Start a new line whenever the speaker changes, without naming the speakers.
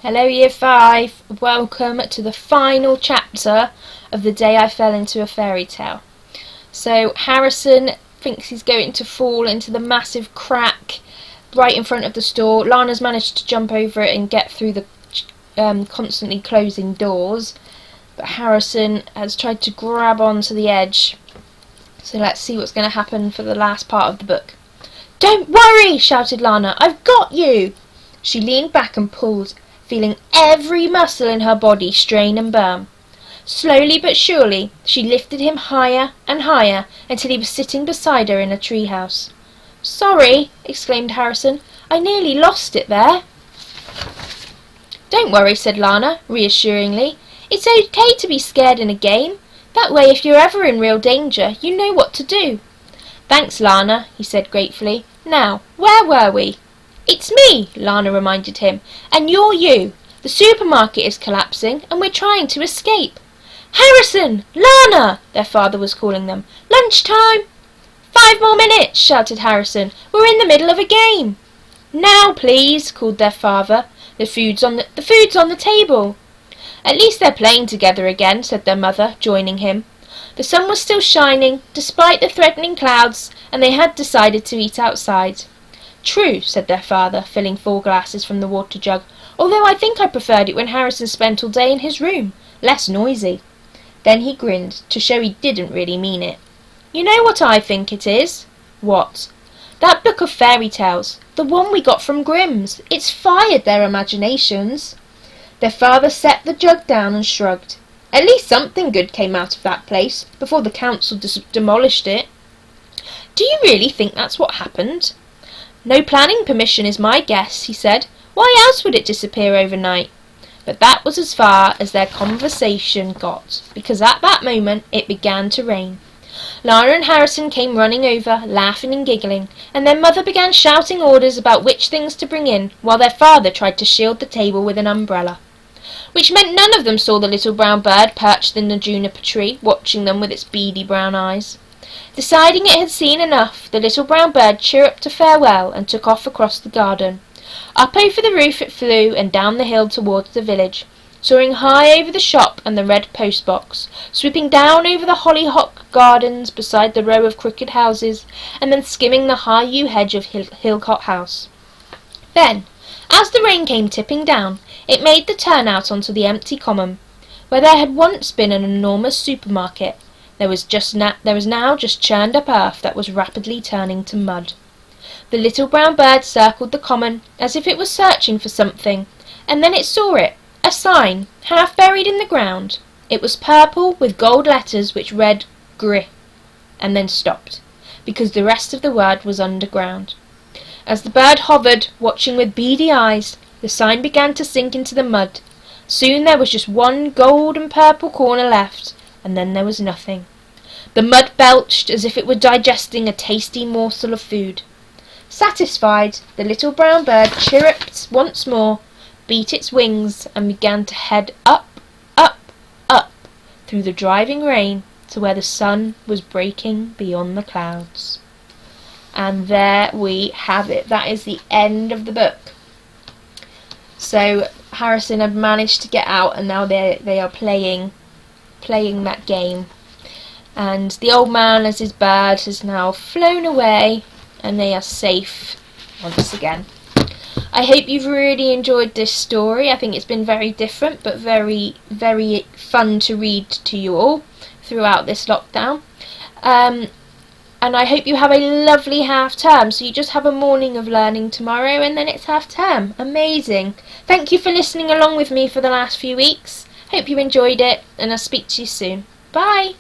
Hello Year 5, welcome to the final chapter of The Day I Fell Into a Fairy Tale. So Harrison thinks he's going to fall into the massive crack right in front of the store. Lana's managed to jump over it and get through the constantly closing doors, but Harrison has tried to grab onto the edge. So let's see what's going to happen for the last part of the book. "Don't worry!" shouted Lana. "I've got you!" She leaned back and pulled, feeling every muscle in her body strain and burn. Slowly but surely, she lifted him higher and higher until he was sitting beside her in a treehouse. "Sorry," exclaimed Harrison. "I nearly lost it there." "Don't worry," said Lana, reassuringly. "It's okay to be scared in a game. That way, if you're ever in real danger, you know what to do." "Thanks, Lana," he said gratefully. "Now, where were we?" "It's me," Lana reminded him, "and you're you. The supermarket is collapsing, and we're trying to escape." "Harrison! Lana!" their father was calling them. "Lunchtime!" "5 more minutes!" shouted Harrison. "We're in the middle of a game." "Now, please!" called their father. The food's on the table." "At least they're playing together again," said their mother, joining him. The sun was still shining, despite the threatening clouds, and they had decided to eat outside. "True," said their father, filling 4 glasses from the water jug, "although I think I preferred it when Harrison spent all day in his room. Less noisy." Then he grinned, to show he didn't really mean it. "You know what I think it is?" "What?" "That book of fairy tales. The one we got from Grimm's. It's fired their imaginations." Their father set the jug down and shrugged. "At least something good came out of that place, before the council demolished it." "Do you really think that's what happened?" "No planning permission is my guess," he said. "Why else would it disappear overnight?" But that was as far as their conversation got, because at that moment it began to rain. Lana and Harrison came running over, laughing and giggling, and their mother began shouting orders about which things to bring in, while their father tried to shield the table with an umbrella. Which meant none of them saw the little brown bird perched in the juniper tree, watching them with its beady brown eyes. Deciding it had seen enough, the little brown bird chirruped a farewell and took off across the garden. Up over the roof it flew, and down the hill towards the village, soaring high over the shop and the red post-box, swooping down over the hollyhock gardens beside the row of crooked houses, and then skimming the high yew hedge of Hillcott House. Then, as the rain came tipping down, it made the turn out onto the empty common, where there had once been an enormous supermarket. There was now just churned up earth that was rapidly turning to mud. The little brown bird circled the common, as if it was searching for something, and then it saw it, a sign, half buried in the ground. It was purple, with gold letters which read "Gri," and then stopped, because the rest of the word was underground. As the bird hovered, watching with beady eyes, the sign began to sink into the mud. Soon there was just one gold and purple corner left, and then there was nothing. The mud belched as if it were digesting a tasty morsel of food. Satisfied, the little brown bird chirruped once more, beat its wings, and began to head up, up, up, through the driving rain to where the sun was breaking beyond the clouds. And there we have it. That is the end of the book. So Harrison had managed to get out, and now they are playing that game. And the old man, as his bird, has now flown away, and they are safe once again. I hope you've really enjoyed this story. I think it's been very different, but very, very fun to read to you all throughout this lockdown. And I hope you have a lovely half term. So you just have a morning of learning tomorrow, and then it's half term. Amazing. Thank you for listening along with me for the last few weeks. Hope you enjoyed it, and I'll speak to you soon. Bye.